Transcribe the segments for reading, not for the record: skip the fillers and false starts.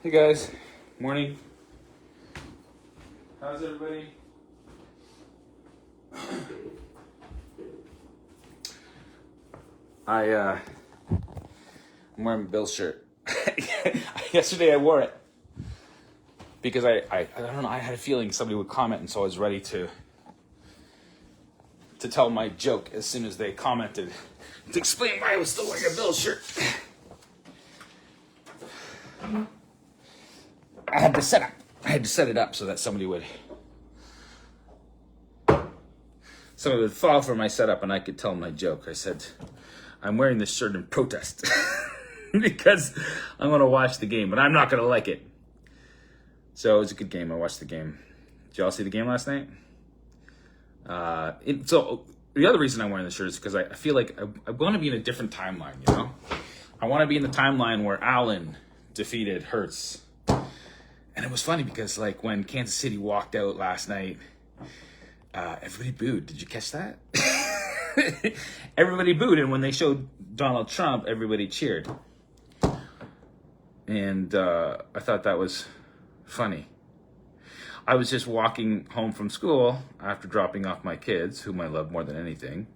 Hey guys, morning. How's everybody? I'm wearing Bill's shirt. Yesterday I wore it because I don't know, I had a feeling somebody would comment, and so I was ready to tell my joke as soon as they commented to explain why I was still wearing a Bill's shirt. I had to set it up so that somebody would fall for my setup and I could tell my joke. I said, I'm wearing this shirt in protest because I'm going to watch the game, but I'm not going to like it. So it was a good game. I watched the game. Did y'all see the game last night? So the other reason I'm wearing this shirt is because I feel like I want to be in a different timeline, you know? I want to be in the timeline where Allen defeated Hurts. And it was funny because, like, when Kansas City walked out last night, everybody booed. Did you catch that? Everybody booed, and when they showed Donald Trump, everybody cheered. And I thought that was funny. I was just walking home from school after dropping off my kids, whom I love more than anything,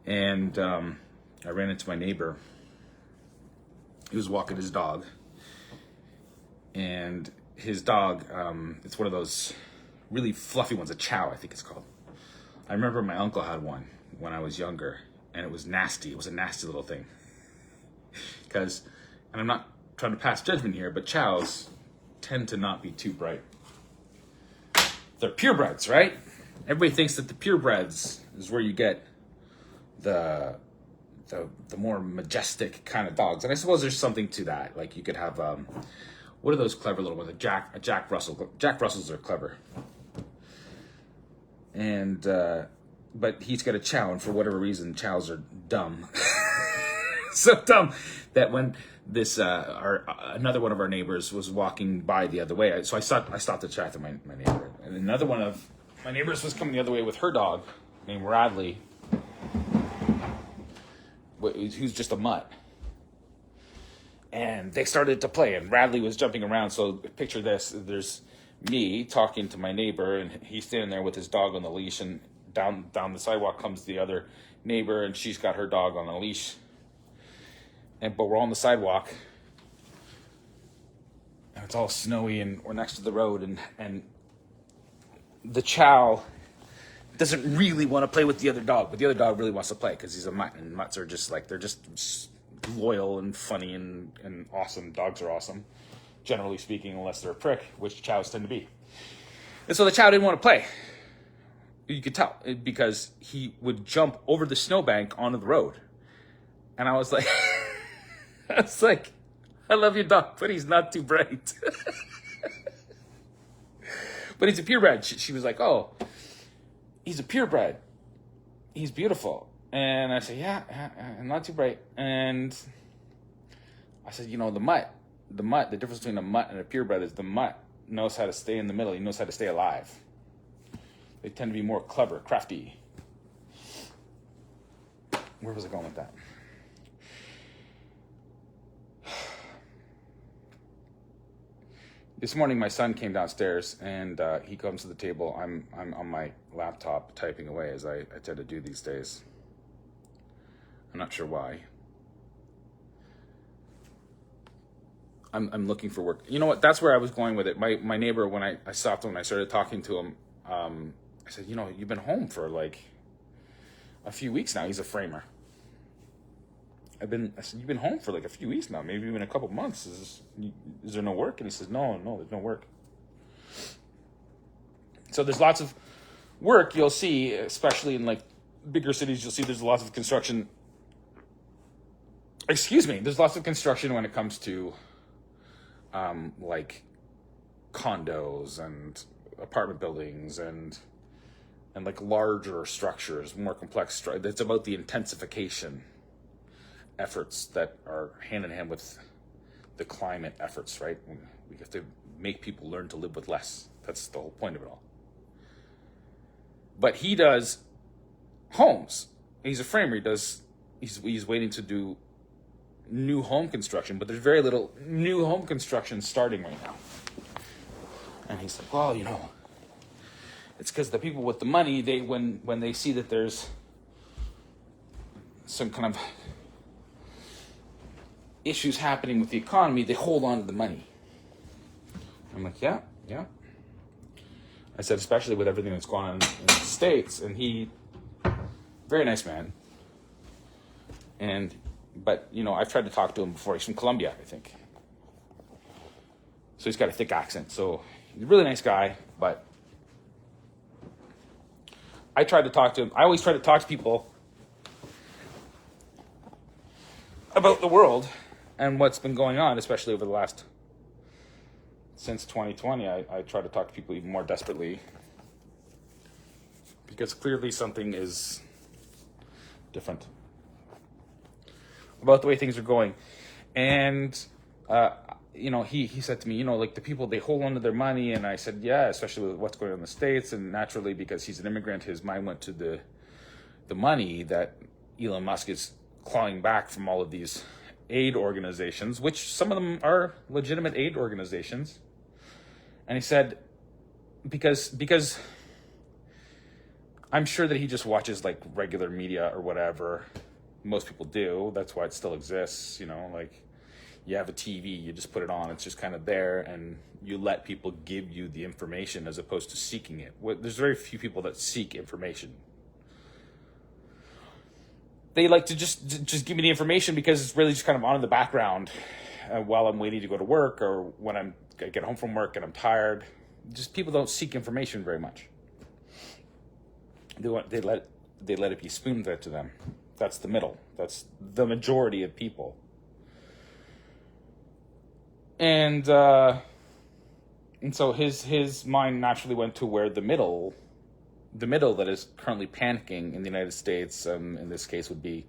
and I ran into my neighbor. He was walking his dog, and his dog, it's one of those really fluffy ones, a chow, I think it's called. I remember my uncle had one when I was younger, and it was nasty. It was a nasty little thing. And I'm not trying to pass judgment here, but chows tend to not be too bright. They're purebreds, right? Everybody thinks that the purebreds is where you get the more majestic kind of dogs. And I suppose there's something to that. Like, you could have, what are those clever little ones? A Jack Russell. Jack Russells are clever. And, but he's got a chow, and for whatever reason, chows are dumb. So dumb that when this, another one of our neighbors was walking by the other way, so I stopped to chat to my neighbor. And another one of my neighbors was coming the other way with her dog, named Radley, who's just a mutt. And they started to play, and Radley was jumping around. So picture this: there's me talking to my neighbor, and he's standing there with his dog on the leash, and down the sidewalk comes the other neighbor, and she's got her dog on a leash. But we're on the sidewalk, and it's all snowy, and we're next to the road, and the chow doesn't really want to play with the other dog, but the other dog really wants to play because he's a mutt, and mutts are just like, they're just loyal and funny and awesome. Dogs are awesome, generally speaking, unless they're a prick, which chows tend to be. And so the chow didn't want to play. You could tell, because he would jump over the snowbank onto the road. And I was like, I love your dog, but he's not too bright. But he's a purebred. She was like, oh, he's a purebred. He's beautiful. And I said, yeah, not too bright. And I said, the mutt, the difference between a mutt and a purebred is the mutt knows how to stay in the middle. He knows how to stay alive. They tend to be more clever, crafty. Where was I going with that? This morning, my son came downstairs, and he comes to the table. I'm on my laptop typing away, as I tend to do these days. I'm not sure why. I'm looking for work. You know what? That's where I was going with it. My neighbor, when I stopped him and I started talking to him, I said, you've been home for like a few weeks now. He's a framer. I said, you've been home for like a few weeks now, maybe even a couple months. Is there no work? And he says, no, there's no work. So there's lots of work you'll see, especially in like bigger cities. You'll see there's lots of construction. There's lots of construction when it comes to like condos and apartment buildings and like larger structures, more complex structures. It's about the intensification efforts that are hand in hand with the climate efforts, right? We have to make people learn to live with less. That's the whole point of it all. But he does homes. He's a framer. He's waiting to do new home construction, but there's very little new home construction starting right now. And he's like, well, it's because the people with the money, they when they see that there's some kind of issues happening with the economy, they hold on to the money. I'm like, yeah. I said, especially with everything that's going on in the States. And he, very nice man. But I've tried to talk to him before. He's from Colombia, I think. So he's got a thick accent. So he's a really nice guy, but I tried to talk to him. I always try to talk to people about the world and what's been going on, especially over the last, since 2020. I try to talk to people even more desperately because clearly something is different about the way things are going. And he said to me, like the people, they hold on to their money. And I said, yeah, especially with what's going on in the States. And naturally, because he's an immigrant, his mind went to the money that Elon Musk is clawing back from all of these aid organizations, which some of them are legitimate aid organizations. And he said, because I'm sure that he just watches like regular media or whatever. Most people do. That's why it still exists. Like you have a TV, you just put it on. It's just kind of there, and you let people give you the information as opposed to seeking it. There's very few people that seek information. They like to just give me the information because it's really just kind of on in the background while I'm waiting to go to work or when I get home from work and I'm tired. Just people don't seek information very much. They let it be spoon-fed to them. That's the middle. That's the majority of people. And so his mind naturally went to where the middle that is currently panicking in the United States, in this case, would be,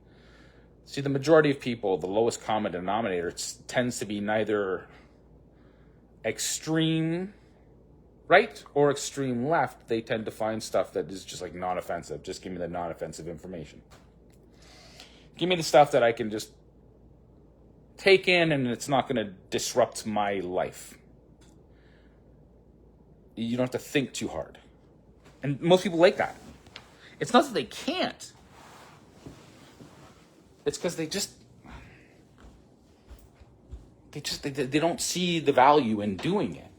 see, the majority of people, the lowest common denominator, tends to be neither extreme right or extreme left. They tend to find stuff that is just like non-offensive. Just give me the non-offensive information. Give me the stuff that I can just take in and it's not going to disrupt my life. You don't have to think too hard. And most people like that. It's not that they can't. It's because they don't see the value in doing it.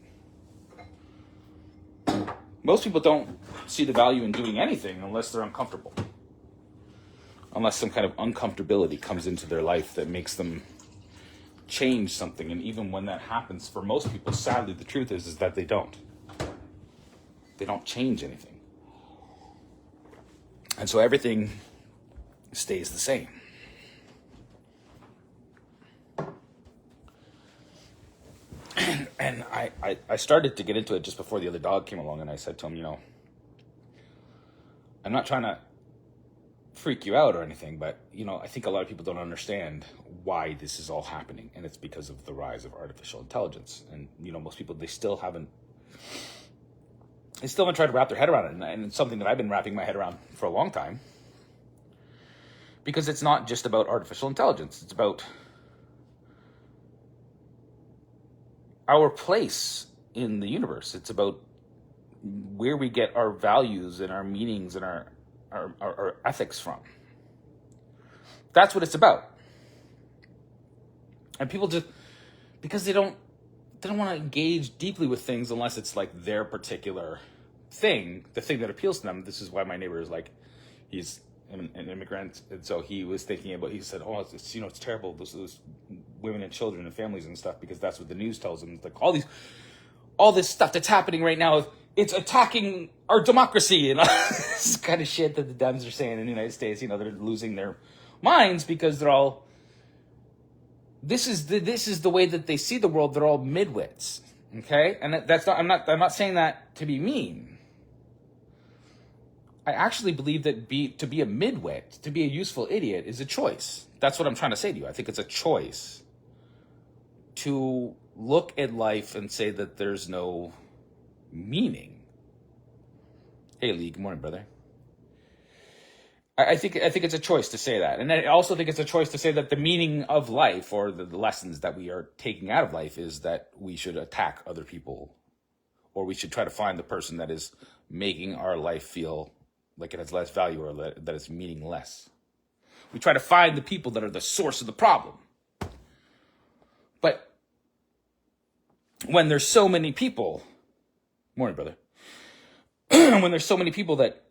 Most people don't see the value in doing anything unless they're uncomfortable. Unless some kind of uncomfortability comes into their life that makes them change something. And even when that happens, for most people, sadly, the truth is that they don't. They don't change anything. And so everything stays the same. And I started to get into it just before the other dog came along, and I said to him, I'm not trying to freak you out or anything, but, I think a lot of people don't understand why this is all happening, and it's because of the rise of artificial intelligence. And, most people, they still haven't tried to wrap their head around it, and it's something that I've been wrapping my head around for a long time, because it's not just about artificial intelligence. It's about our place in the universe. It's about where we get our values and our meanings and our ethics from. That's what it's about. And people just, because they don't want to engage deeply with things unless it's like their particular thing, the thing that appeals to them. This is why my neighbor is like, he's an immigrant, and so he was thinking about, he said, oh, it's terrible, those women and children and families and stuff, because that's what the news tells them. It's like all this stuff that's happening right now, it's attacking our democracy and this kind of shit that the Dems are saying in the United States. They're losing their minds because they're all, this is the way that they see the world. They're all midwits, okay? And that's not, I'm not saying that to be mean. I actually believe that to be a midwit, to be a useful idiot, is a choice. That's what I'm trying to say to you. I think it's a choice to look at life and say that there's no meaning. Hey, Lee, good morning, brother. I think it's a choice to say that. And I also think it's a choice to say that the meaning of life, or the lessons that we are taking out of life, is that we should attack other people, or we should try to find the person that is making our life feel like it has less value, or that it's meaningless. We try to find the people that are the source of the problem. But when there's so many people, morning, brother, when there's so many people that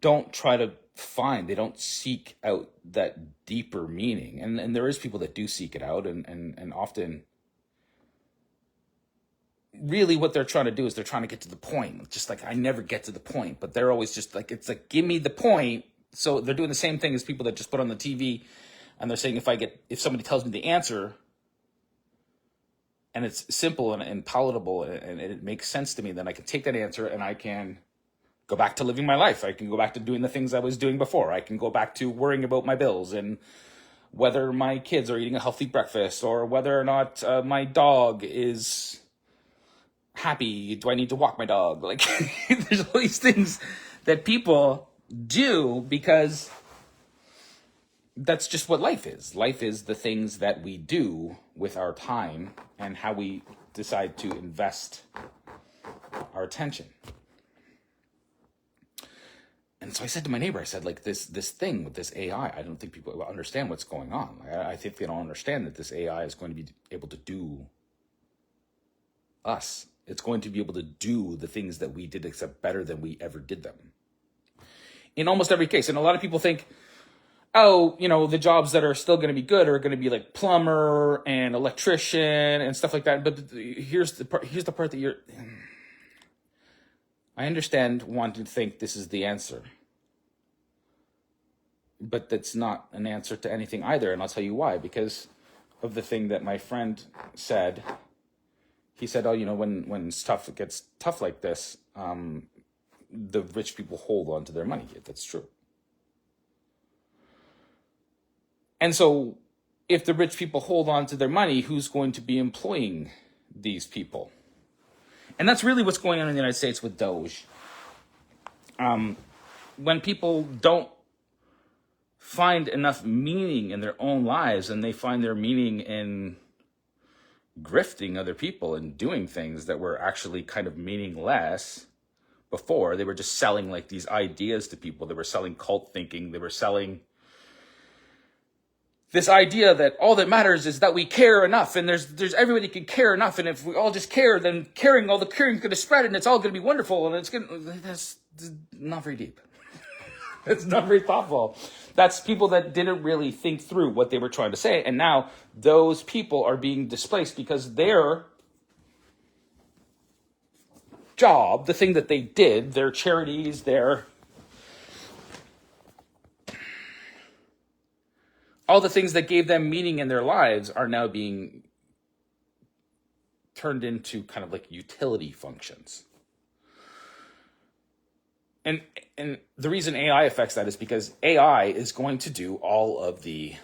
don't try to find, they don't seek out that deeper meaning, and there is people that do seek it out, and often really what they're trying to do is they're trying to get to the point. Just like I never get to the point, but they're always just like, it's like, give me the point. So they're doing the same thing as people that just put on the TV, and they're saying, if somebody tells me the answer and it's simple and palatable and it makes sense to me, then I can take that answer and I can go back to living my life. I can go back to doing the things I was doing before. I can go back to worrying about my bills and whether my kids are eating a healthy breakfast, or whether or not my dog is happy. Do I need to walk my dog? Like, there's all these things that people do because that's just what life is. Life is the things that we do with our time and how we decide to invest our attention. And so I said to my neighbor, I said, like, this thing with this AI, I don't think people understand what's going on. I think they don't understand that this AI is going to be able to do us. It's going to be able to do the things that we did, except better than we ever did them. In almost every case. And a lot of people think, oh, the jobs that are still going to be good are going to be like plumber and electrician and stuff like that. But here's the part that I understand wanting to think this is the answer. But that's not an answer to anything either. And I'll tell you why. Because of the thing that my friend said. He said, oh, when stuff gets tough like this, the rich people hold on to their money. That's true. And so if the rich people hold on to their money, who's going to be employing these people? And that's really what's going on in the United States with Doge. When people don't find enough meaning in their own lives, and they find their meaning in grifting other people and doing things that were actually kind of meaningless before. They were just selling like these ideas to people. They were selling cult thinking. They were selling this idea that all that matters is that we care enough, and there's everybody can care enough, and if we all just care, then all the caring is going to spread, and it's all going to be wonderful, and that's not very deep. It's not very thoughtful. That's people that didn't really think through what they were trying to say, and now those people are being displaced because their job, the thing that they did, their charities, all the things that gave them meaning in their lives are now being turned into kind of like utility functions. And the reason AI affects that is because AI is going to do all of the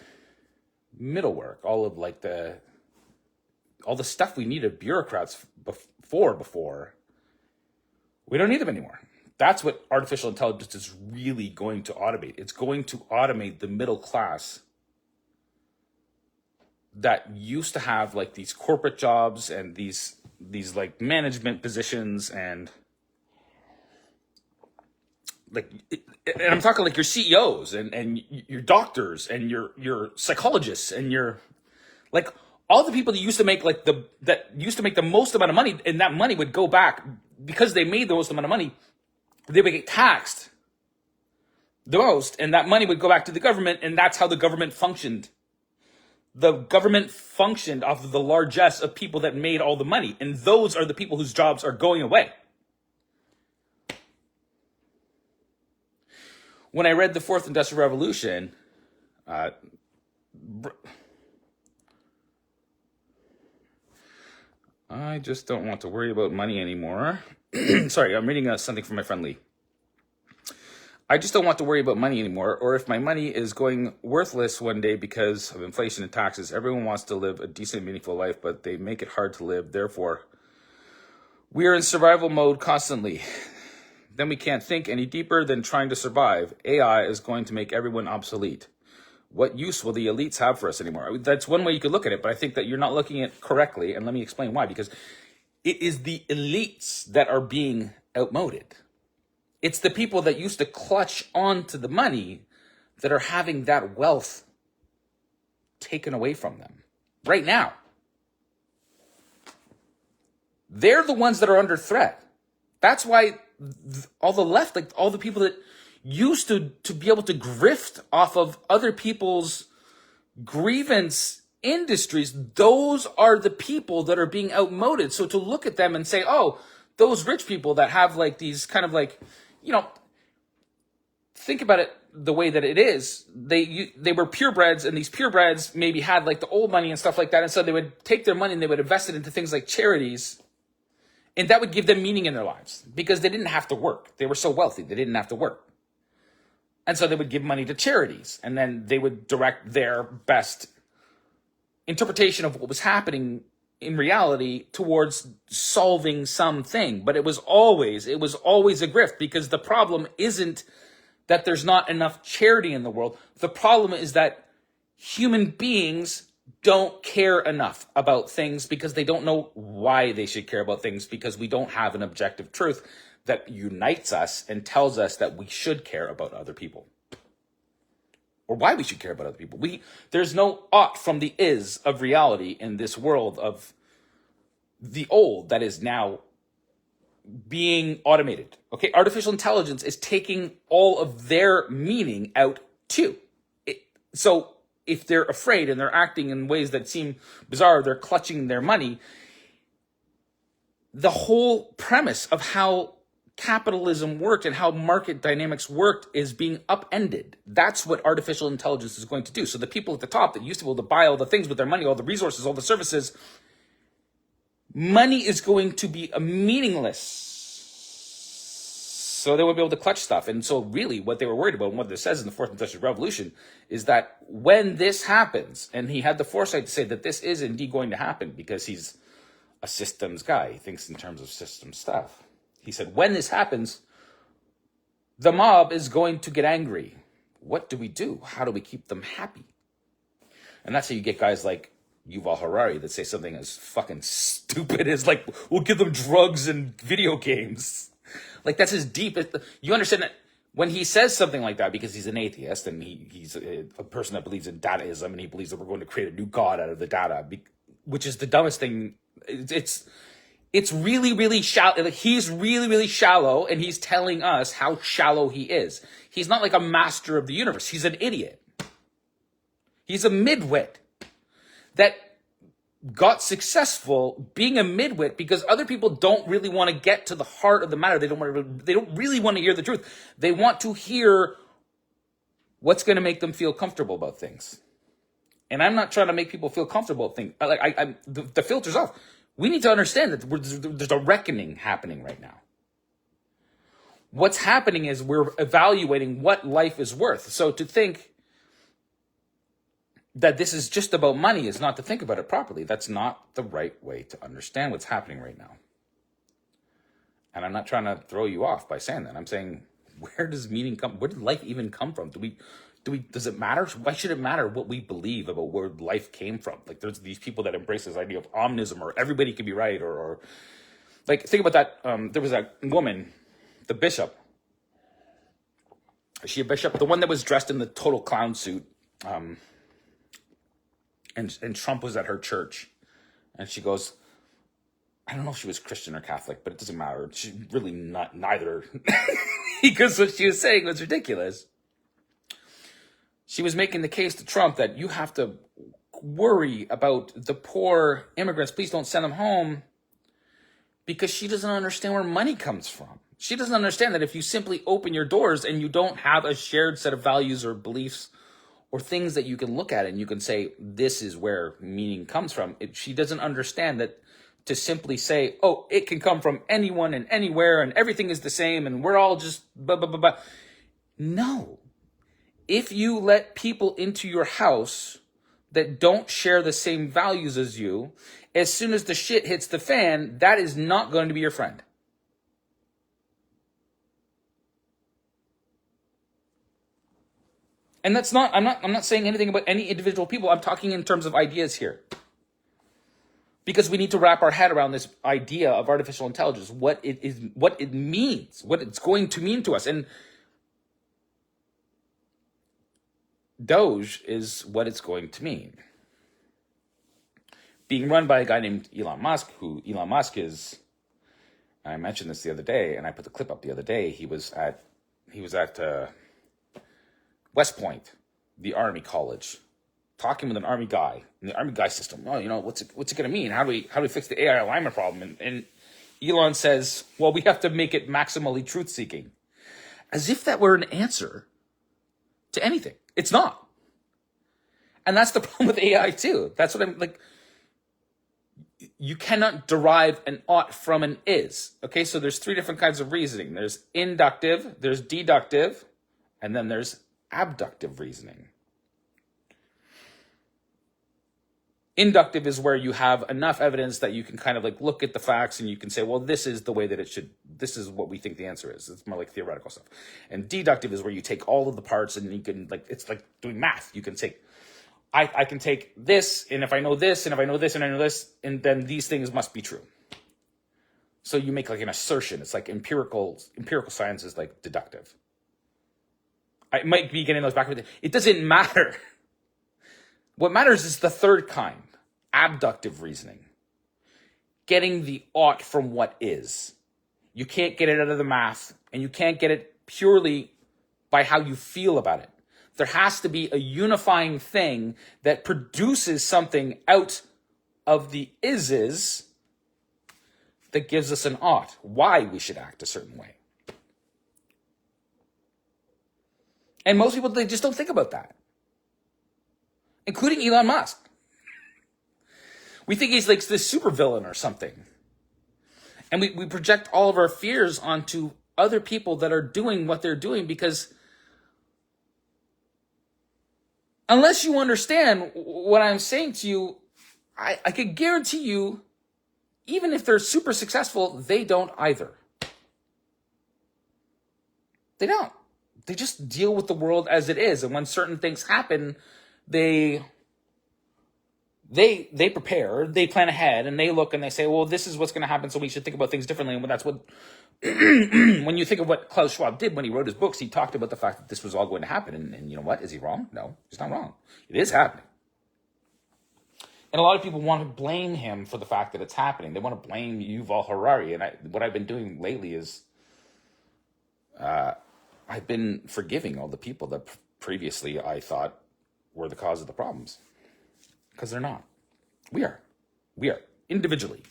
middle work, all of like all the stuff we needed bureaucrats before. We don't need them anymore. That's what artificial intelligence is really going to automate. It's going to automate the middle class that used to have like these corporate jobs and these like management positions and like, and I'm talking like your CEOs and your doctors and your psychologists and your like all the people that used to make the most amount of money, and that money would go back because they made the most amount of money. They would get taxed the most, and that money would go back to the government, and that's how the government functioned. The government functioned off of the largesse of people that made all the money, and those are the people whose jobs are going away. When I read The Fourth Industrial Revolution, I just don't want to worry about money anymore. Sorry, I'm reading something from my friend Lee. I just don't want to worry about money anymore, or if my money is going worthless one day because of inflation and taxes. Everyone wants to live a decent, meaningful life, but they make it hard to live. Therefore, we are in survival mode constantly. Then we can't think any deeper than trying to survive. AI is going to make everyone obsolete. What use will the elites have for us anymore? That's one way you could look at it, but I think that you're not looking at it correctly, and let me explain why. Because it is the elites that are being outmoded. It's the people that used to clutch on to the money that are having that wealth taken away from them right now. They're the ones that are under threat. That's why all the left, like all the people that used to be able to grift off of other people's grievance industries, those are the people that are being outmoded. So to look at them and say, oh, those rich people that have like these kind of like, think about it the way that it is. They were purebreds, and these purebreds maybe had like the old money and stuff like that. And so they would take their money and they would invest it into things like charities. And that would give them meaning in their lives because they didn't have to work. They were so wealthy, they didn't have to work. And so they would give money to charities, and then they would direct their best interpretation of what was happening in reality towards solving something. But it was always a grift, because the problem isn't that there's not enough charity in the world. The problem is that human beings don't care enough about things because they don't know why they should care about things, because we don't have an objective truth that unites us and tells us that we should care about other people, or why we should care about other people. There's no ought from the is of reality in this world of the old that is now being automated. Okay, artificial intelligence is taking all of their meaning out too. So if they're afraid and they're acting in ways that seem bizarre, they're clutching their money. The whole premise of how capitalism worked and how market dynamics worked is being upended. That's what artificial intelligence is going to do. So the people at the top that used to be able to buy all the things with their money, all the resources, all the services, money is going to be meaningless. So they won't be able to clutch stuff. And so really what they were worried about, and what this says in the Fourth Industrial Revolution, is that when this happens, and he had the foresight to say that this is indeed going to happen because he's a systems guy. He thinks in terms of system stuff. He said, when this happens, the mob is going to get angry. What do we do? How do we keep them happy? And that's how you get guys like Yuval Harari that say something as fucking stupid as like, we'll give them drugs and video games. Like, that's as deep as you understand that when he says something like that, because he's an atheist and he's a person that believes in Dadaism, and he believes that we're going to create a new God out of the data, which is the dumbest thing. It's really, really shallow. Like, he's really, really shallow, and he's telling us how shallow he is. He's not like a master of the universe. He's an idiot. He's a midwit that got successful being a midwit because other people don't really want to get to the heart of the matter. They don't really want to hear the truth. They want to hear what's going to make them feel comfortable about things. And I'm not trying to make people feel comfortable about things. Like, the filter's off. We need to understand that there's a reckoning happening right now. What's happening is we're evaluating what life is worth. So to think that this is just about money is not to think about it properly. That's not the right way to understand what's happening right now. And I'm not trying to throw you off by saying that. I'm saying, where does meaning come? Where did life even come from? Does it matter? Why should it matter what we believe about where life came from? Like, there's these people that embrace this idea of omnism, or everybody can be right, or like, think about that. There was that woman, the bishop. Is she a bishop? The one that was dressed in the total clown suit. And Trump was at her church, and she goes, I don't know if she was Christian or Catholic, but it doesn't matter. She's really not neither. Because what she was saying was ridiculous. She was making the case to Trump that you have to worry about the poor immigrants. Please don't send them home, because she doesn't understand where money comes from. She doesn't understand that if you simply open your doors and you don't have a shared set of values or beliefs or things that you can look at and you can say, this is where meaning comes from. She doesn't understand that to simply say, oh, it can come from anyone and anywhere and everything is the same and we're all just blah, blah, blah, blah. No. If you let people into your house that don't share the same values as you, as soon as the shit hits the fan, that is not going to be your friend. And that's not, I'm not saying anything about any individual people. I'm talking in terms of ideas here. Because we need to wrap our head around this idea of artificial intelligence, what it is, what it means, what it's going to mean to us. And Doge is what it's going to mean. Being run by a guy named Elon Musk, who Elon Musk is, I mentioned this the other day, and I put the clip up the other day. He was at West Point, the Army College, talking with an Army guy in the Army guy system. Oh, what's it going to mean? How do we fix the AI alignment problem? And Elon says, well, we have to make it maximally truth-seeking, as if that were an answer to anything. It's not. And that's the problem with AI too. That's what I'm like. You cannot derive an ought from an is. Okay, so there's three different kinds of reasoning. There's inductive, there's deductive, and then there's abductive reasoning. Inductive is where you have enough evidence that you can kind of like look at the facts and you can say, well, this is the way that it should, this is what we think the answer is. It's more like theoretical stuff. And deductive is where you take all of the parts and you can, like, it's like doing math. You can take, I can take this, and if I know this, and if I know this, and I know this, and then these things must be true. So you make like an assertion. It's like empirical science is like deductive. I might be getting those back. It doesn't matter. What matters is the third kind, abductive reasoning. Getting the ought from what is. You can't get it out of the math, and you can't get it purely by how you feel about it. There has to be a unifying thing that produces something out of the is that gives us an ought, why we should act a certain way. And most people, they just don't think about that. Including Elon Musk. We think he's like this supervillain or something. And we project all of our fears onto other people that are doing what they're doing, because unless you understand what I'm saying to you, I could guarantee you, even if they're super successful, they don't either. They don't. They just deal with the world as it is. And when certain things happen, they prepare, they plan ahead, and they look and they say, well, this is what's going to happen, so we should think about things differently. And that's what, when you think of what Klaus Schwab did when he wrote his books, he talked about the fact that this was all going to happen. And you know what? Is he wrong? No, he's not wrong. It is happening. And a lot of people want to blame him for the fact that it's happening. They want to blame Yuval Harari. And what I've been doing lately is I've been forgiving all the people that previously I thought were the cause of the problems. Because they're not. We are. Individually.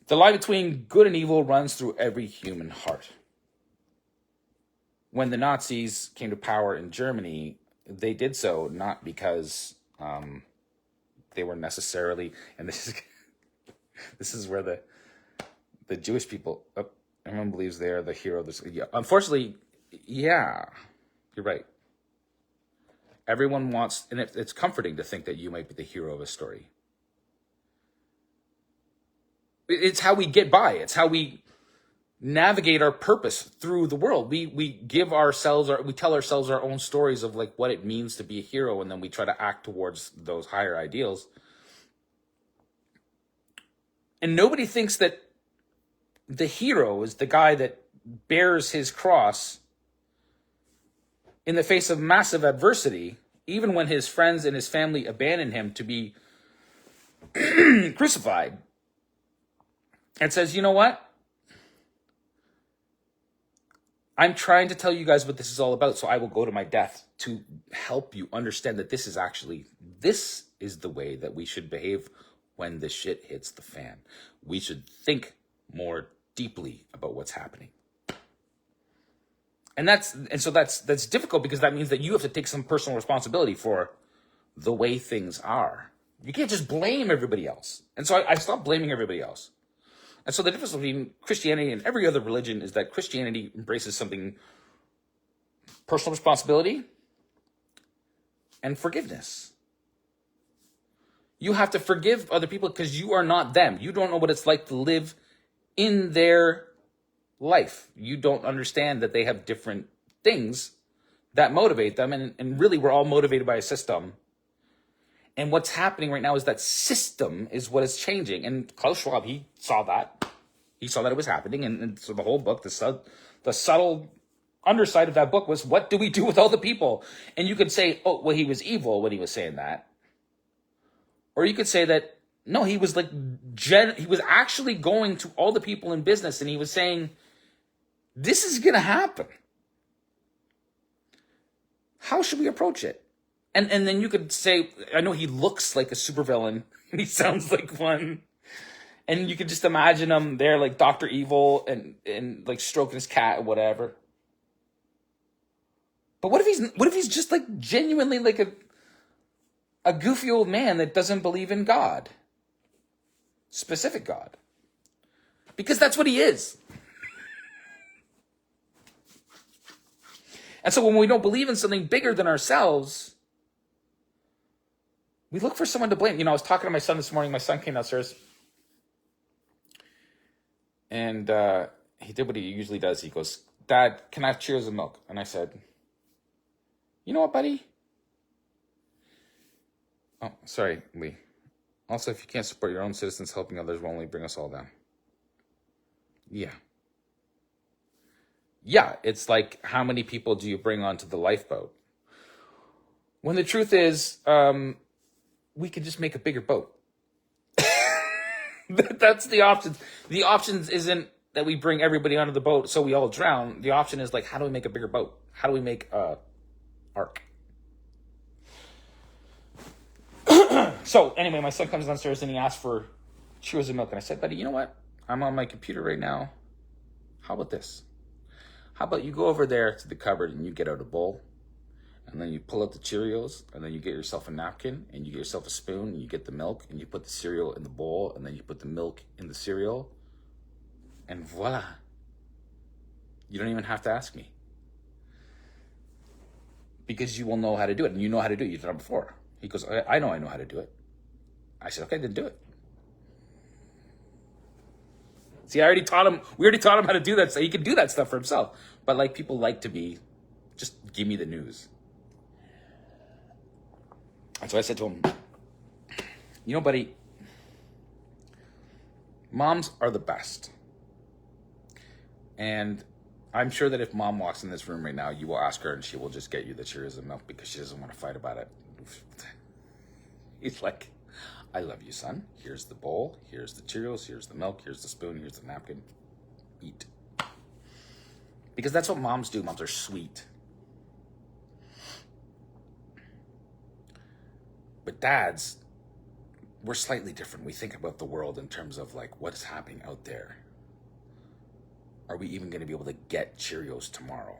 The line between good and evil runs through every human heart. When the Nazis came to power in Germany, they did so not because they were necessarily, and this is where the Jewish people, everyone believes they're the hero. Unfortunately, yeah, you're right. Everyone wants, and it's comforting to think that you might be the hero of a story. It's how we get by. It's how we navigate our purpose through the world. We give ourselves, we tell ourselves our own stories of like what it means to be a hero, and then we try to act towards those higher ideals. And nobody thinks that the hero is the guy that bears his cross in the face of massive adversity, even when his friends and his family abandon him to be crucified, and says, you know what? I'm trying to tell you guys what this is all about, so I will go to my death to help you understand that this is the way that we should behave when the shit hits the fan. We should think more deeply about what's happening. And so that's difficult, because that means that you have to take some personal responsibility for the way things are. You can't just blame everybody else. And so I stopped blaming everybody else. And so the difference between Christianity and every other religion is that Christianity embraces something, personal responsibility and forgiveness. You have to forgive other people because you are not them. You don't know what it's like to live in their life. You don't understand that they have different things that motivate them. And really, we're all motivated by a system. And what's happening right now is that system is what is changing. And Klaus Schwab, he saw that. He saw that it was happening. And so the whole book, the subtle underside of that book was, what do we do with all the people? And you could say, oh, well, he was evil when he was saying that. Or you could say that, no, he was like, he was actually going to all the people in business and he was saying, this is going to happen. How should we approach it? And then you could say, I know he looks like a supervillain and he sounds like one. And you could just imagine him there like Dr. Evil and like stroking his cat or whatever. But what if he's just like genuinely like a goofy old man that doesn't believe in God? Specific God. Because that's what he is. And so when we don't believe in something bigger than ourselves, we look for someone to blame. You know, I was talking to my son this morning. My son came downstairs. And he did what he usually does. He goes, Dad, can I have Cheerios and milk? And I said, you know what, buddy? Oh, sorry, Lee. Also, if you can't support your own citizens, helping others will only bring us all down. Yeah. Yeah, it's like, how many people do you bring onto the lifeboat? When the truth is, we could just make a bigger boat. That's the options. The options isn't that we bring everybody onto the boat so we all drown. The option is like, how do we make a bigger boat? How do we make a ark? So anyway, my son comes downstairs and he asks for Cheerios and milk. And I said, buddy, you know what? I'm on my computer right now. How about this? How about you go over there to the cupboard and you get out a bowl and then you pull out the Cheerios and then you get yourself a napkin and you get yourself a spoon and you get the milk and you put the cereal in the bowl and then you put the milk in the cereal and voila. You don't even have to ask me. Because you will know how to do it and you know how to do it. You've done it before. He goes, I know how to do it. I said, okay, then do it. See, we already taught him how to do that, so he can do that stuff for himself. But like, people like to be, just give me the news. And so I said to him, you know, buddy, moms are the best. And I'm sure that if mom walks in this room right now, you will ask her and she will just get you the Cheerios and milk because she doesn't want to fight about it. He's like, I love you, son. Here's the bowl. Here's the Cheerios. Here's the milk. Here's the spoon. Here's the napkin. Eat. Because that's what moms do. Moms are sweet. But dads, we're slightly different. We think about the world in terms of like, what is happening out there? Are we even going to be able to get Cheerios tomorrow?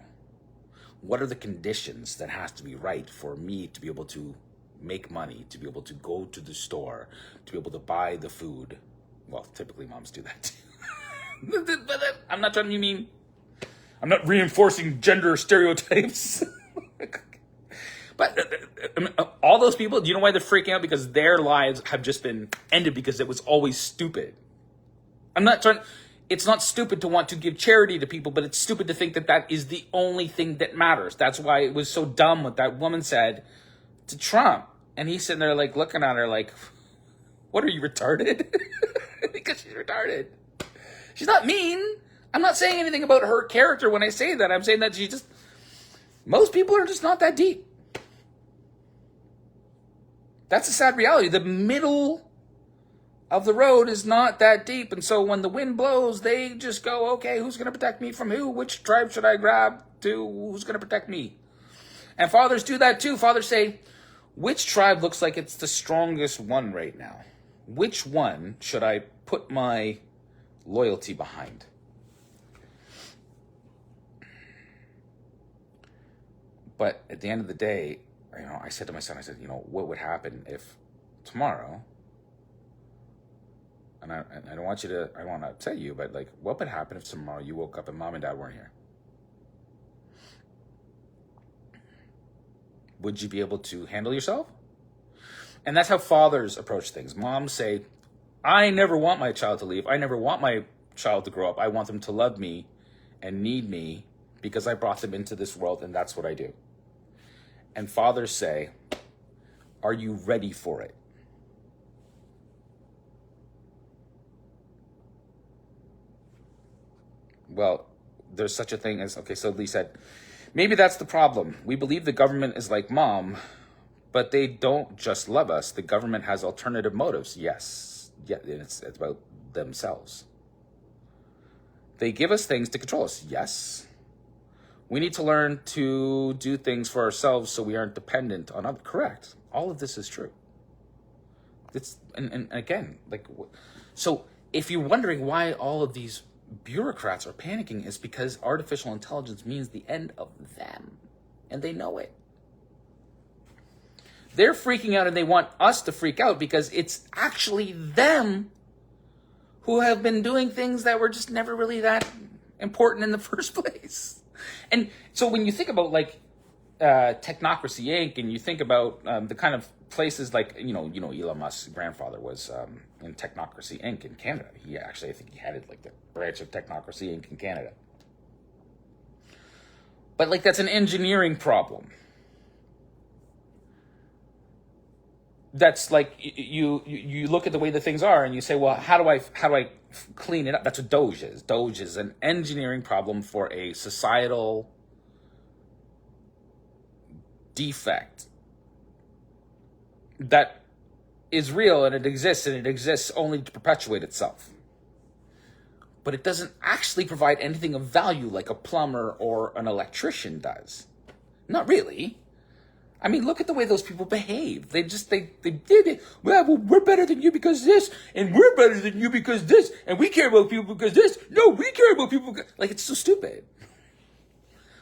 What are the conditions that has to be right for me to be able to make money, to be able to go to the store, to be able to buy the food? Well, typically moms do that too. But I'm not trying to mean, I'm not reinforcing gender stereotypes. But all those people, do you know why they're freaking out? Because their lives have just been ended because it was always stupid. It's not stupid to want to give charity to people, but it's stupid to think that that is the only thing that matters. That's why it was so dumb what that woman said to Trump. And he's sitting there like looking at her like, what, are you retarded? Because she's retarded. She's not mean. I'm not saying anything about her character when I say that. I'm saying that most people are just not that deep. That's a sad reality. The middle of the road is not that deep. And so when the wind blows, they just go, okay, who's going to protect me from who? Which tribe should I grab to? Who's going to protect me? And fathers do that too. Fathers say, which tribe looks like it's the strongest one right now? Which one should I put my loyalty behind? But at the end of the day, I said to my son, what would happen if tomorrow, and I don't want to upset you, but like, what would happen if tomorrow you woke up and mom and dad weren't here? Would you be able to handle yourself? And that's how fathers approach things. Moms say, I never want my child to leave. I never want my child to grow up. I want them to love me and need me because I brought them into this world, and that's what I do. And fathers say, are you ready for it? Well, there's such a thing as, okay, so Lee said, maybe that's the problem. We believe the government is like mom, but they don't just love us. The government has alternative motives. Yes. Yeah, it's about themselves. They give us things to control us. Yes. We need to learn to do things for ourselves so we aren't dependent on others. Correct. All of this is true. It's and again, like, so if you're wondering why all of these bureaucrats are panicking, is because artificial intelligence means the end of them, and they know it. They're freaking out, and they want us to freak out because it's actually them who have been doing things that were just never really that important in the first place. And so when you think about like Technocracy Inc., and you think about the kind of places like, Elon Musk's grandfather was in Technocracy Inc. in Canada. He actually, I think he headed like the branch of Technocracy Inc. in Canada. But like, that's an engineering problem. That's like, you look at the way the things are and you say, well, how do I clean it up? That's what Doge is. Doge is an engineering problem for a societal defect that is real, and it exists only to perpetuate itself. But it doesn't actually provide anything of value like a plumber or an electrician does. Not really. I mean, look at the way those people behave. They did it. Well, we're better than you because this, and we're better than you because this, and we care about people because this. No, we care about people because... Like, it's so stupid.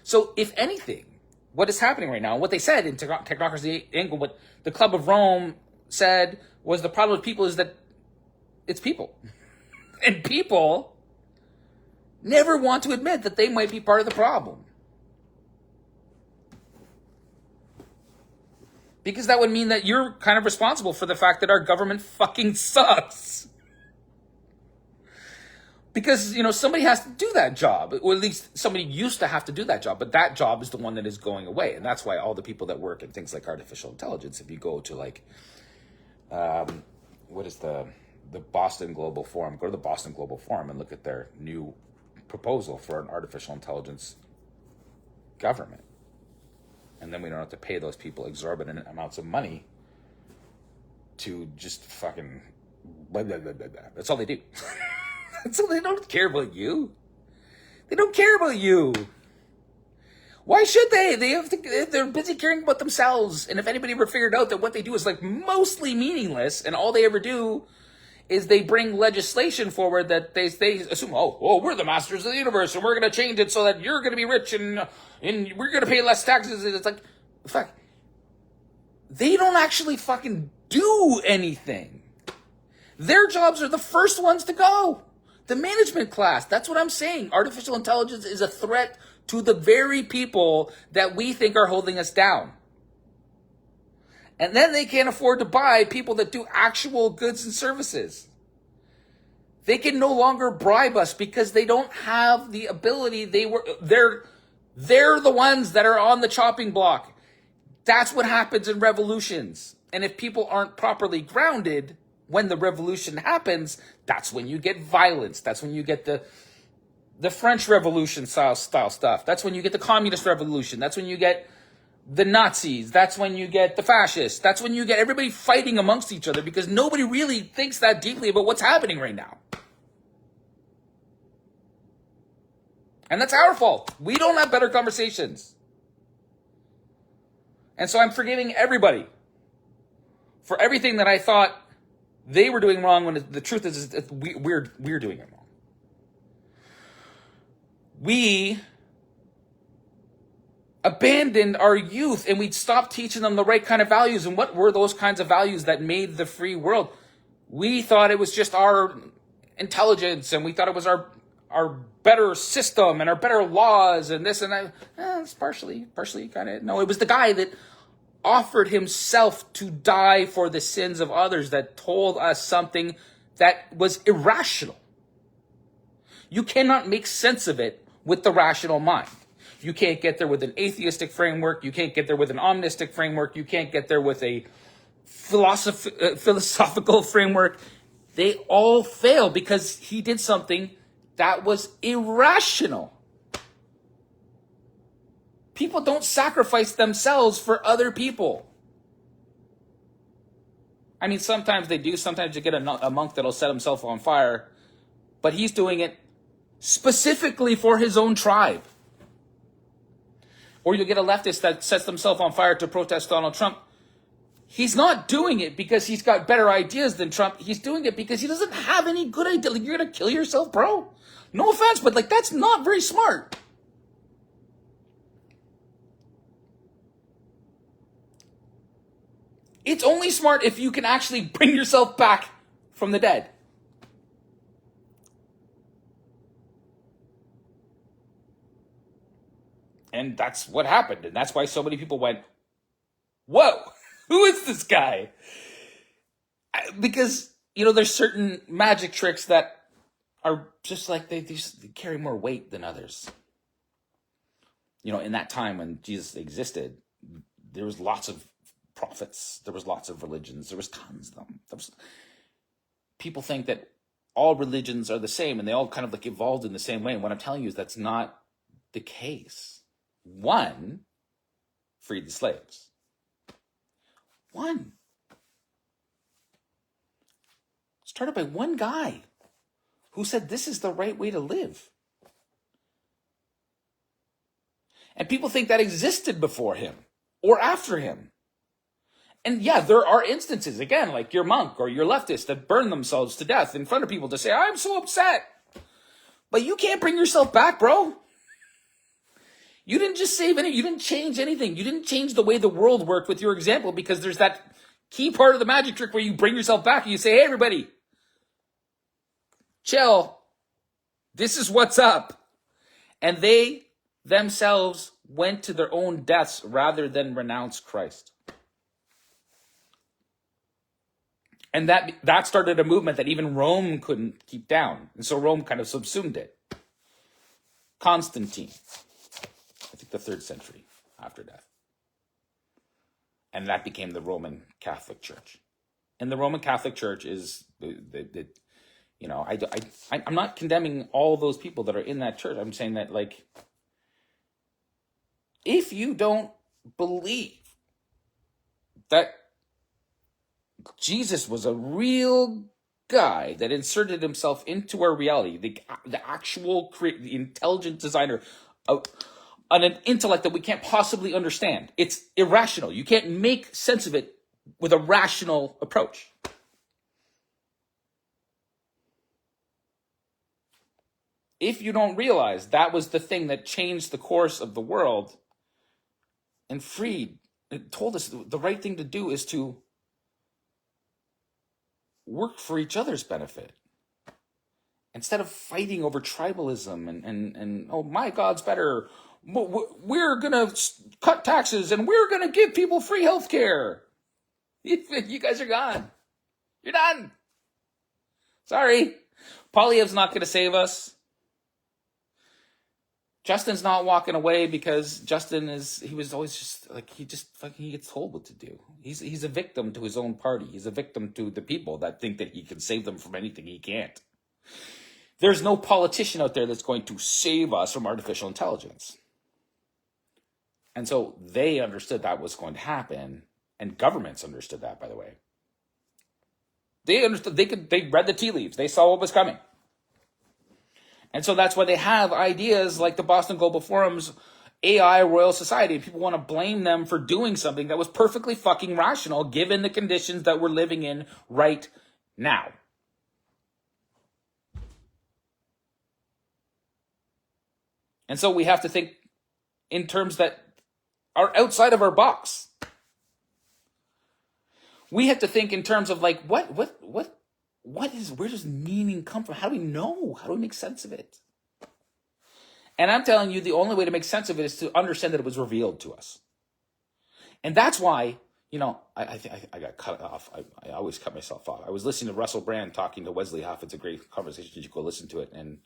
So, if anything, what is happening right now, and what they said in Technocracy Inc., what the Club of Rome said was the problem with people is that it's people. And people never want to admit that they might be part of the problem. Because that would mean that you're kind of responsible for the fact that our government fucking sucks. Because, somebody has to do that job. Or at least somebody used to have to do that job. But that job is the one that is going away. And that's why all the people that work in things like artificial intelligence, if you go to like, what is the Boston Global Forum, go to the Boston Global Forum and look at their new proposal for an artificial intelligence government. And then we don't have to pay those people exorbitant amounts of money to just fucking blah, blah, blah, blah, blah. That's all they do. So they don't care about you. They don't care about you. Why should they? They're busy caring about themselves. And if anybody ever figured out that what they do is like mostly meaningless, and all they ever do is they bring legislation forward that they assume, oh, we're the masters of the universe, and we're going to change it so that you're going to be rich and we're going to pay less taxes. And it's like, fuck. They don't actually fucking do anything. Their jobs are the first ones to go. The management class. That's what I'm saying. Artificial intelligence is a threat to the very people that we think are holding us down. And then they can't afford to buy people that do actual goods and services. They can no longer bribe us because they don't have the ability. They're the ones that are on the chopping block. That's what happens in revolutions. And if people aren't properly grounded when the revolution happens, that's when you get violence. That's when you get the French Revolution style stuff. That's when you get the Communist Revolution. That's when you get the Nazis. That's when you get the fascists. That's when you get everybody fighting amongst each other because nobody really thinks that deeply about what's happening right now. And that's our fault. We don't have better conversations. And so I'm forgiving everybody for everything that I thought they were doing wrong when the truth is we're doing it wrong. We abandoned our youth and we stopped teaching them the right kind of values. And what were those kinds of values that made the free world? We thought it was just our intelligence, and we thought it was our better system and our better laws and this and that. It's partially kind of. No, it was the guy that offered himself to die for the sins of others that told us something that was irrational. You cannot make sense of it with the rational mind. You can't get there with an atheistic framework. You can't get there with an omnistic framework. You can't get there with a philosophical framework. They all fail because he did something that was irrational. People don't sacrifice themselves for other people. I mean, sometimes they do. Sometimes you get a monk that'll set himself on fire. But he's doing it specifically for his own tribe. Or you'll get a leftist that sets themselves on fire to protest Donald Trump. He's not doing it because he's got better ideas than Trump. He's doing it because he doesn't have any good idea. Like, you're going to kill yourself, bro? No offense, but like, that's not very smart. It's only smart if you can actually bring yourself back from the dead. And that's what happened. And that's why so many people went, whoa, who is this guy? Because, there's certain magic tricks that are just like, they carry more weight than others. In that time when Jesus existed, there was lots of prophets. There was lots of religions. There was tons of them. People think that all religions are the same and they all kind of like evolved in the same way. And what I'm telling you is that's not the case. One freed the slaves. One. Started by one guy who said this is the right way to live. And people think that existed before him or after him. And yeah, there are instances, again, like your monk or your leftist that burn themselves to death in front of people to say, I'm so upset. But you can't bring yourself back, bro. You didn't just save any, you didn't change anything. You didn't change the way the world worked with your example, because there's that key part of the magic trick where you bring yourself back and you say, hey, everybody, chill. This is what's up. And they themselves went to their own deaths rather than renounce Christ. And that started a movement that even Rome couldn't keep down. And so Rome kind of subsumed it. Constantine, I think the 3rd century after death. And that became the Roman Catholic Church. And the Roman Catholic Church is, I'm not condemning all those people that are in that church. I'm saying that, like, if you don't believe that Jesus was a real guy that inserted himself into our reality, the actual the intelligent designer of an intellect that we can't possibly understand. It's irrational. You can't make sense of it with a rational approach. If you don't realize that was the thing that changed the course of the world and freed, it told us the right thing to do is to work for each other's benefit instead of fighting over tribalism and oh, my God's better. We're going to cut taxes and we're going to give people free health care. You guys are gone. You're done. Sorry. Poilievre's not going to save us. Justin's not walking away because he was always just like, he gets told what to do. He's a victim to his own party. He's a victim to the people that think that he can save them from anything he can't. There's no politician out there that's going to save us from artificial intelligence. And so they understood that was going to happen, and governments understood that, by the way. They understood, they read the tea leaves. They saw what was coming. And so that's why they have ideas like the Boston Global Forum's AI Royal Society. People want to blame them for doing something that was perfectly fucking rational given the conditions that we're living in right now. And so we have to think in terms that are outside of our box. We have to think in terms of like, where does meaning come from? How do we know? How do we make sense of it? And I'm telling you, the only way to make sense of it is to understand that it was revealed to us. And that's why, I got cut off. I always cut myself off. I was listening to Russell Brand talking to Wesley Huff. It's a great conversation. You should go listen to it. And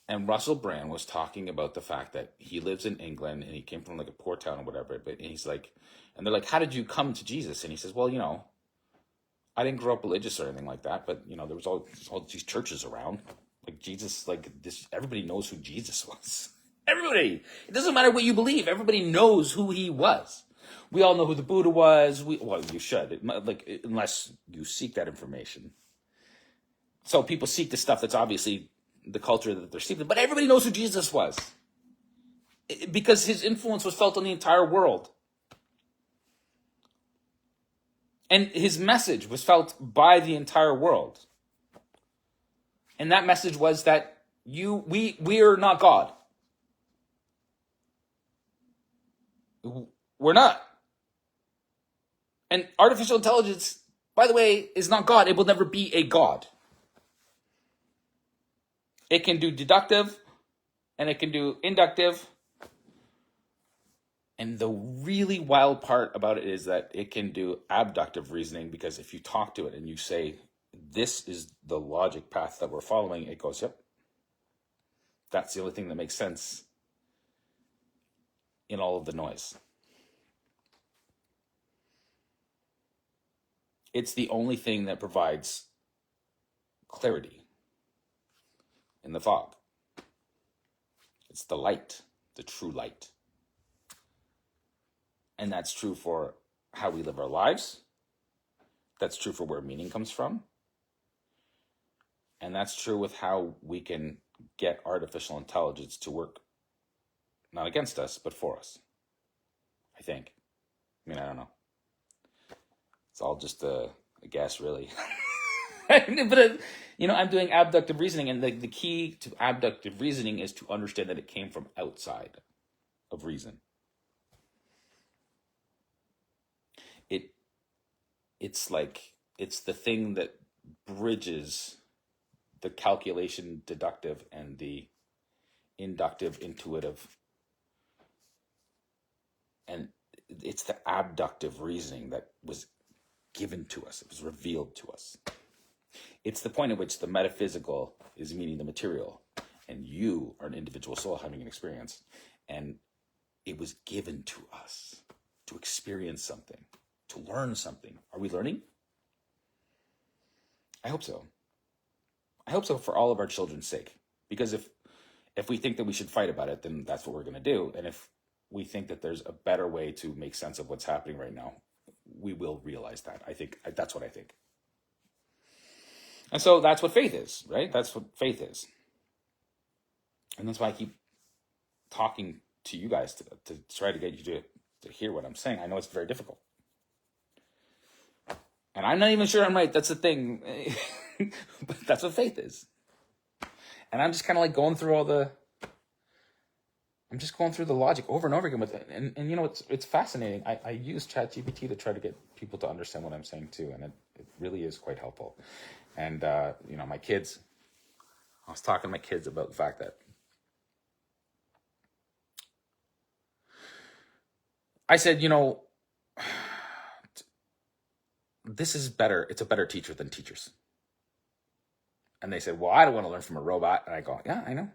And Russell Brand was talking about the fact that he lives in England and he came from like a poor town or whatever. But he's like, and they're like, how did you come to Jesus? And he says, well, I didn't grow up religious or anything like that, but there was all these churches around. Like Jesus, like this, everybody knows who Jesus was. Everybody. It doesn't matter what you believe. Everybody knows who he was. We all know who the Buddha was. Well, you should, like, unless you seek that information. So people seek the stuff that's obviously the culture that they're seeking, but everybody knows who Jesus was because his influence was felt on the entire world. And his message was felt by the entire world. And that message was that we are not God. We're not. And artificial intelligence, by the way, is not God. It will never be a God. It can do deductive and it can do inductive. And the really wild part about it is that it can do abductive reasoning, because if you talk to it and you say, this is the logic path that we're following, it goes, yep. That's the only thing that makes sense in all of the noise. It's the only thing that provides clarity in the fog. It's the light, the true light. And that's true for how we live our lives. That's true for where meaning comes from. And that's true with how we can get artificial intelligence to work not against us, but for us. I think. I mean, I don't know. It's all just a guess, really. But, I'm doing abductive reasoning, and the key to abductive reasoning is to understand that it came from outside of reason. It's the thing that bridges the calculation deductive and the inductive intuitive. And it's the abductive reasoning that was given to us. It was revealed to us. It's the point at which the metaphysical is meeting the material, and you are an individual soul having an experience. And it was given to us to experience something, to learn something. Are we learning? I hope so. I hope so for all of our children's sake. Because if we think that we should fight about it, then that's what we're going to do. And if we think that there's a better way to make sense of what's happening right now, we will realize that. I think that's what I think. And so that's what faith is, right? That's what faith is. And that's why I keep talking to you guys to try to get you to hear what I'm saying. I know it's very difficult. And I'm not even sure I'm right. That's the thing. But that's what faith is. And I'm just kind of like going through I'm just going through the logic over and over again with it. And it's fascinating. I use ChatGPT to try to get people to understand what I'm saying too. And it really is quite helpful. And, my kids, I was talking to my kids about the fact that I said, this is better. It's a better teacher than teachers. And they said, well, I don't want to learn from a robot. And I go, yeah, I know.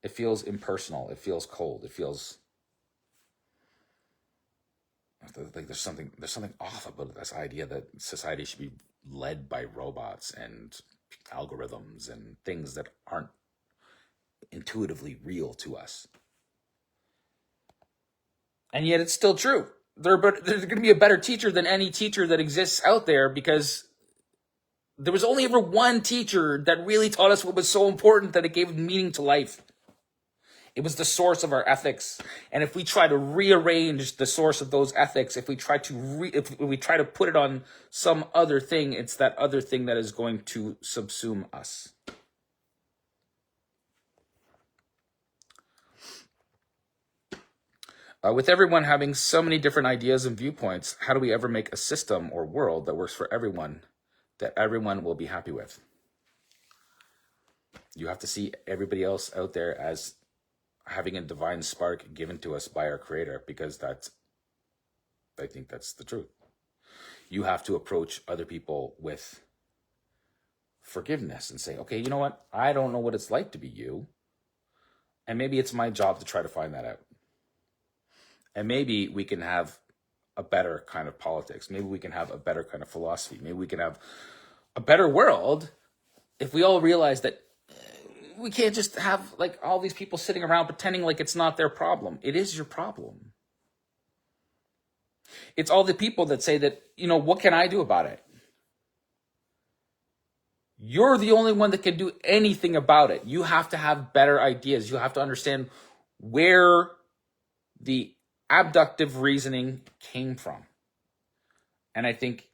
It feels impersonal. It feels cold. It feels like there's something off about this idea that society should be led by robots and algorithms and things that aren't intuitively real to us. And yet it's still true. There's going to be a better teacher than any teacher that exists out there, because there was only ever one teacher that really taught us what was so important that it gave meaning to life. It was the source of our ethics. And if we try to rearrange the source of those ethics, if we try to put it on some other thing, it's that other thing that is going to subsume us. With everyone having so many different ideas and viewpoints, how do we ever make a system or world that works for everyone, that everyone will be happy with? You have to see everybody else out there as having a divine spark given to us by our Creator, because I think that's the truth. You have to approach other people with forgiveness and say, okay, you know what? I don't know what it's like to be you. And maybe it's my job to try to find that out. And maybe we can have a better kind of politics. Maybe we can have a better kind of philosophy. Maybe we can have a better world if we all realize that we can't just have like all these people sitting around pretending like it's not their problem. It is your problem. It's all the people that say that, what can I do about it? You're the only one that can do anything about it. You have to have better ideas. You have to understand where the abductive reasoning came from. And I think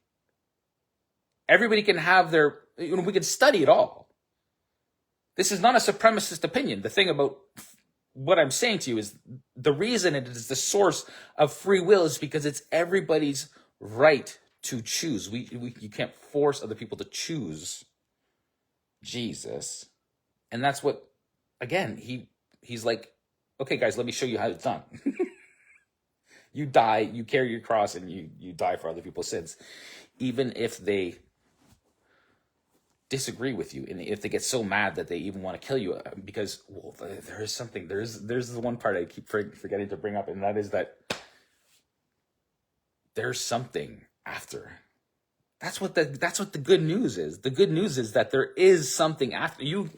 everybody can have we can study it all. This is not a supremacist opinion. The thing about what I'm saying to you is the reason it is the source of free will is because it's everybody's right to choose. You can't force other people to choose Jesus. And that's what, again, he's like, okay, guys, let me show you how it's done. You die, you carry your cross, and you die for other people's sins. Even if they disagree with you, and if they get so mad that they even want to kill you, because there is something. There's the one part I keep forgetting to bring up, and that is that there's something after. That's what the good news is. The good news is that there is something after you.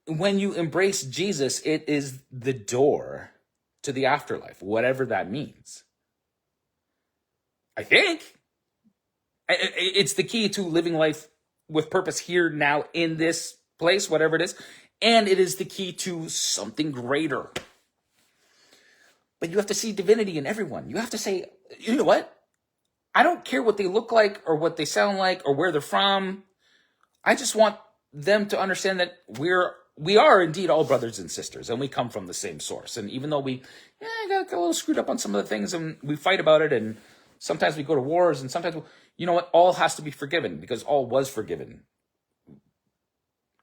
When you embrace Jesus, it is the door to the afterlife, whatever that means. I think it's the key to living life with purpose here, now, in this place, whatever it is. And it is the key to something greater. But you have to see divinity in everyone. You have to say, you know what? I don't care what they look like or what they sound like or where they're from. I just want them to understand that we are indeed all brothers and sisters, and we come from the same source. And even though we got a little screwed up on some of the things, and we fight about it, and sometimes we go to wars, and sometimes, all has to be forgiven because all was forgiven.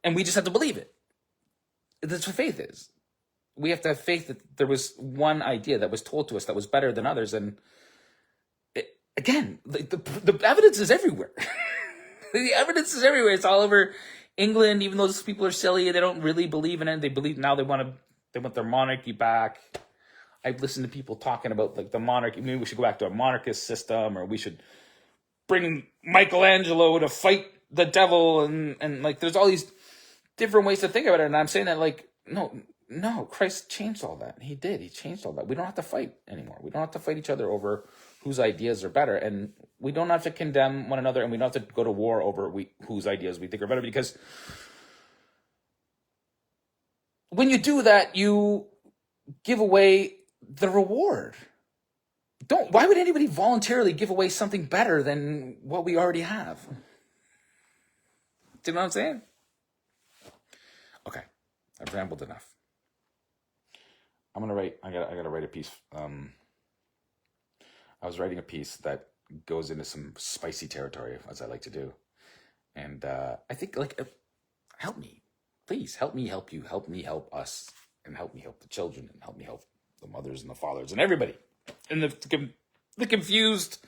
And we just have to believe it. That's what faith is. We have to have faith that there was one idea that was told to us that was better than others. And again, the evidence is everywhere. The evidence is everywhere. It's all over England, even though those people are silly, they don't really believe in it. They believe now they want their monarchy back. I've listened to people talking about like the monarchy. Maybe we should go back to a monarchist system, or we should bring Michelangelo to fight the devil, and like there's all these different ways to think about it. And I'm saying that like, no, Christ changed all that. He did. He changed all that. We don't have to fight anymore. We don't have to fight each other over whose ideas are better. And we don't have to condemn one another, and we don't have to go to war over whose ideas we think are better, because when you do that, you give away the reward. Why would anybody voluntarily give away something better than what we already have? Do you know what I'm saying? Okay, I've rambled enough. I gotta write a piece. I was writing a piece that goes into some spicy territory, as I like to do. And I think, help me. Please, help me help you. Help me help us. And help me help the children. And help me help the mothers and the fathers and everybody. And the confused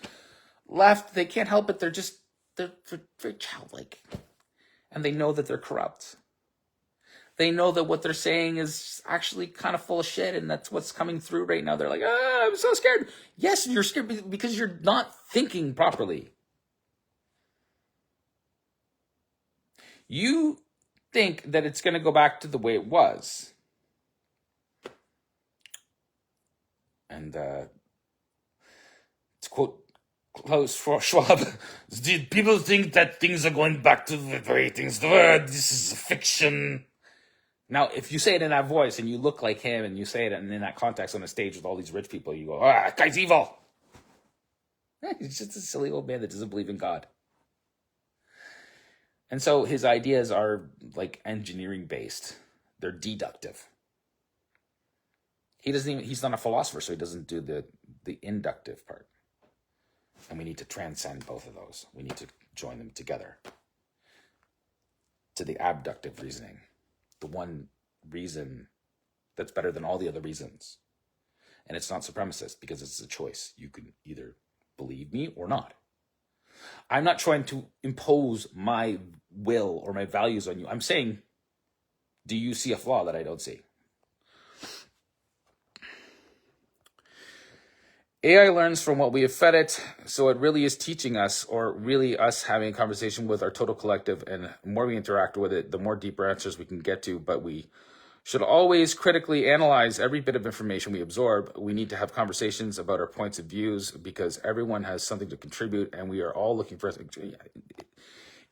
left, they can't help it. They're very childlike. And they know that they're corrupt. They know that what they're saying is actually kind of full of shit, and that's what's coming through right now. They're like, I'm so scared. Yes, you're scared because you're not thinking properly. You think that it's going to go back to the way it was. And to quote Klaus Schwab, people think that things are going back to the way things were. This is fiction. Now, if you say it in that voice and you look like him and you say it in that context on a stage with all these rich people, you go, that guy's evil. He's just a silly old man that doesn't believe in God. And so his ideas are like engineering based. They're deductive. He's not a philosopher, so he doesn't do the inductive part. And we need to transcend both of those. We need to join them together to the abductive reasoning. The one reason that's better than all the other reasons. And it's not supremacist because it's a choice. You can either believe me or not. I'm not trying to impose my will or my values on you. I'm saying, do you see a flaw that I don't see? AI learns from what we have fed it, so it really is teaching us, or really us having a conversation with our total collective, and the more we interact with it, the more deeper answers we can get to. But we should always critically analyze every bit of information we absorb. We need to have conversations about our points of views, because everyone has something to contribute, and we are all looking for...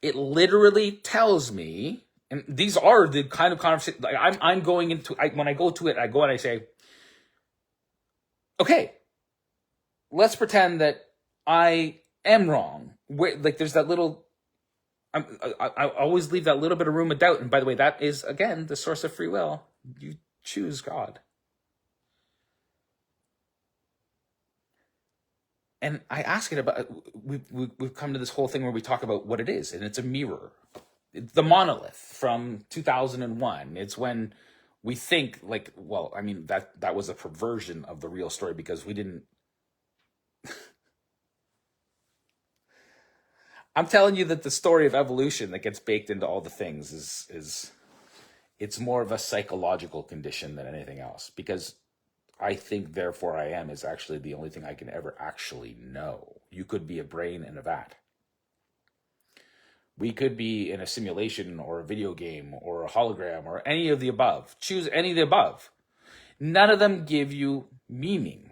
It literally tells me, and these are the kind of conversations, like I'm going into, when I go to it, I go and I say, okay, let's pretend that I am wrong. Like there's that little, I always leave that little bit of room of doubt. And by the way, that is, again, the source of free will. You choose God. And I ask it about, we've come to this whole thing where we talk about what it is, and it's a mirror. It's the monolith from 2001. It's when we think like, well, I mean, that was a perversion of the real story, because we didn't, I'm telling you that the story of evolution that gets baked into all the things is it's more of a psychological condition than anything else, because I think therefore I am is actually the only thing I can ever actually know. You could be a brain in a vat. We could be in a simulation or a video game or a hologram or any of the above. Choose any of the above. None of them give you meaning.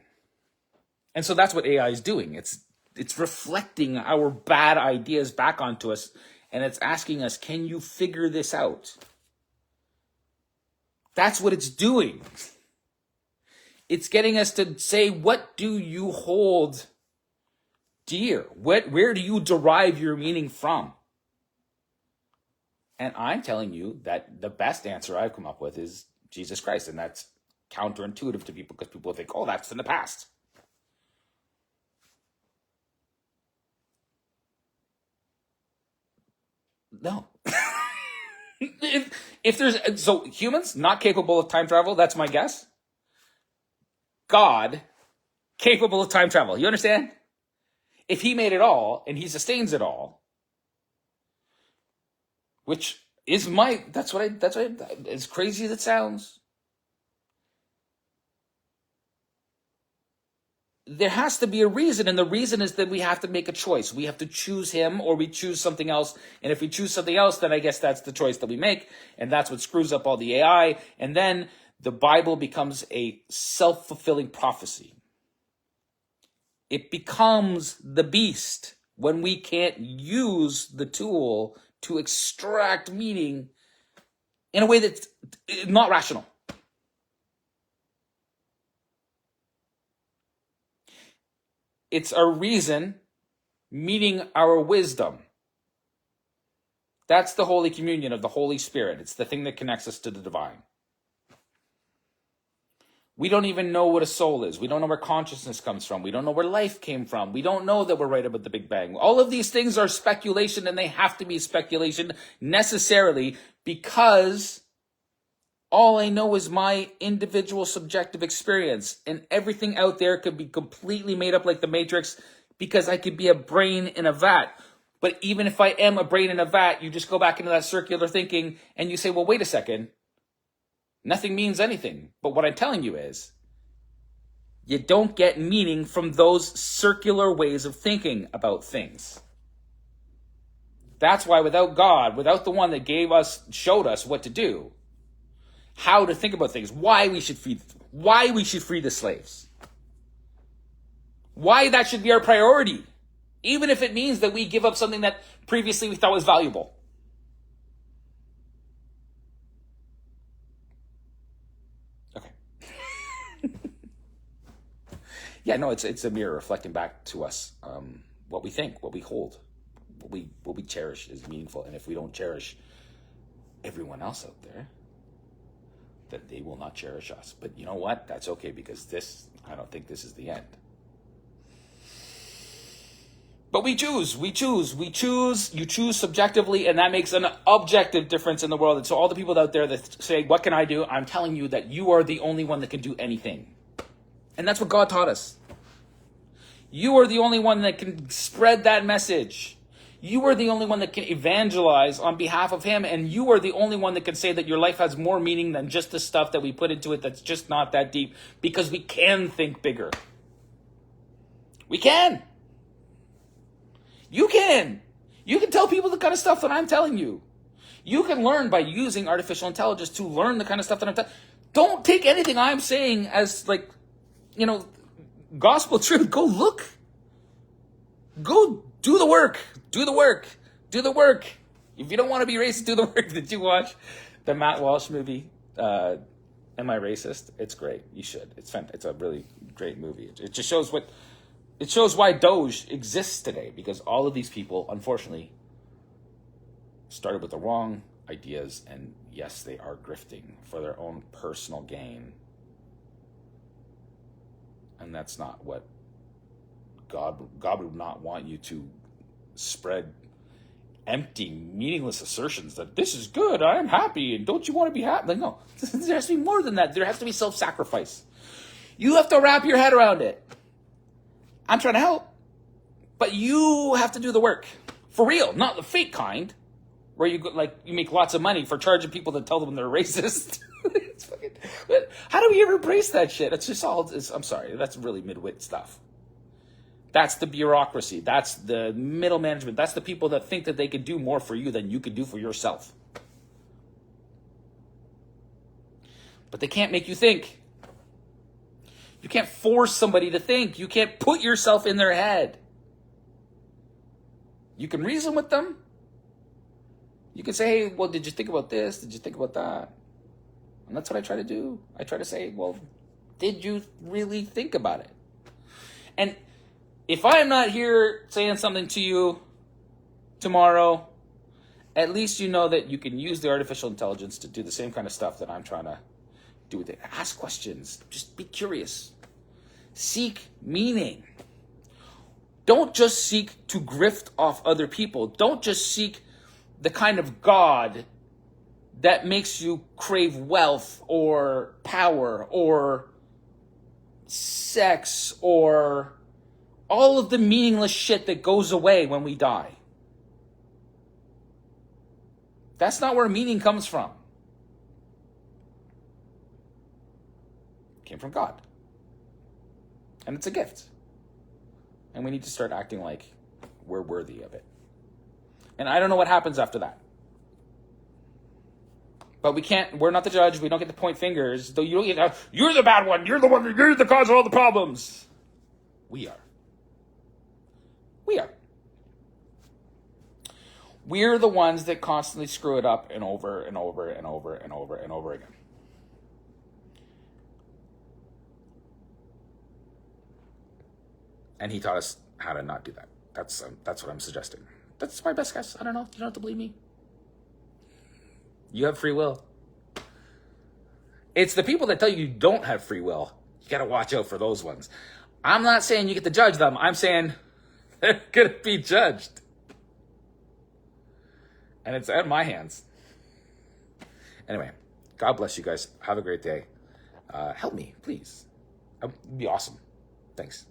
And so that's what AI is doing. It's reflecting our bad ideas back onto us, and it's asking us, can you figure this out? That's what it's doing. It's getting us to say, what do you hold dear? Where do you derive your meaning from? And I'm telling you that the best answer I've come up with is Jesus Christ. And that's counterintuitive to people, because people think, oh, that's in the past. No. if there's, so humans not capable of time travel, that's my guess. God capable of time travel. You understand? If he made it all and he sustains it all, which is that's what as crazy as it sounds, there has to be a reason, and the reason is that we have to make a choice. We have to choose him, or we choose something else. And if we choose something else, then I guess that's the choice that we make, and that's what screws up all the AI. And then the Bible becomes a self-fulfilling prophecy. It becomes the beast when we can't use the tool to extract meaning in a way that's not rational. It's our reason meeting our wisdom. That's the Holy Communion of the Holy Spirit. It's the thing that connects us to the divine. We don't even know what a soul is. We don't know where consciousness comes from. We don't know where life came from. We don't know that we're right about the Big Bang. All of these things are speculation, and they have to be speculation necessarily, because all I know is my individual subjective experience, and everything out there could be completely made up like the Matrix, because I could be a brain in a vat. But even if I am a brain in a vat, you just go back into that circular thinking and you say, well, wait a second. Nothing means anything. But what I'm telling you is, you don't get meaning from those circular ways of thinking about things. That's why without God, without the one that showed us what to do, how to think about things, why we should free the slaves, why that should be our priority, even if it means that we give up something that previously we thought was valuable. Okay. Yeah, no, it's a mirror reflecting back to us what we think, what we hold, what we cherish is meaningful. And if we don't cherish everyone else out there, that they will not cherish us. But you know what? That's okay, because I don't think this is the end. But you choose subjectively, and that makes an objective difference in the world. And so all the people out there that say, what can I do? I'm telling you that you are the only one that can do anything. And that's what God taught us. You are the only one that can spread that message. You are the only one that can evangelize on behalf of him, and you are the only one that can say that your life has more meaning than just the stuff that we put into it that's just not that deep, because we can think bigger. We can. You can. You can tell people the kind of stuff that I'm telling you. You can learn by using artificial intelligence to learn the kind of stuff that I'm telling you. Don't take anything I'm saying as like, gospel truth. Go look. Go do the work. Do the work. Do the work. If you don't want to be racist, do the work. Did you watch the Matt Walsh movie, Am I Racist? It's great. You should. It's a really great movie. It just shows it shows why Doge exists today, because all of these people, unfortunately, started with the wrong ideas, and yes, they are grifting for their own personal gain. And that's not what God would not want you to spread empty, meaningless assertions that this is good, I'm happy, and don't you want to be happy? Like, no, there has to be more than that. There has to be self-sacrifice. You have to wrap your head around it. I'm trying to help, but you have to do the work. For real, not the fake kind, where you make lots of money for charging people to tell them they're racist. It's fucking, how do we ever embrace that shit? It's just all, I'm sorry, that's really midwit stuff. That's the bureaucracy. That's the middle management. That's the people that think that they could do more for you than you could do for yourself. But they can't make you think. You can't force somebody to think. You can't put yourself in their head. You can reason with them. You can say, hey, well, did you think about this? Did you think about that? And that's what I try to do. I try to say, well, did you really think about it? And if I am not here saying something to you tomorrow, at least you know that you can use the artificial intelligence to do the same kind of stuff that I'm trying to do with it. Ask questions. Just be curious. Seek meaning. Don't just seek to grift off other people. Don't just seek the kind of God that makes you crave wealth or power or sex or all of the meaningless shit that goes away when we die. That's not where meaning comes from. It came from God. And it's a gift. And we need to start acting like we're worthy of it. And I don't know what happens after that. But we're not the judge. We don't get to point fingers. Though you don't get, you're the bad one. You're the cause of all the problems. We are. We're the ones that constantly screw it up and over and over and over and over and over again. And he taught us how to not do that. That's what I'm suggesting. That's my best guess. I don't know. You don't have to believe me. You have free will. It's the people that tell you don't have free will. You got to watch out for those ones. I'm not saying you get to judge them. I'm saying they're going to be judged. And it's in my hands. Anyway, God bless you guys. Have a great day. Help me, please. It'd be awesome. Thanks.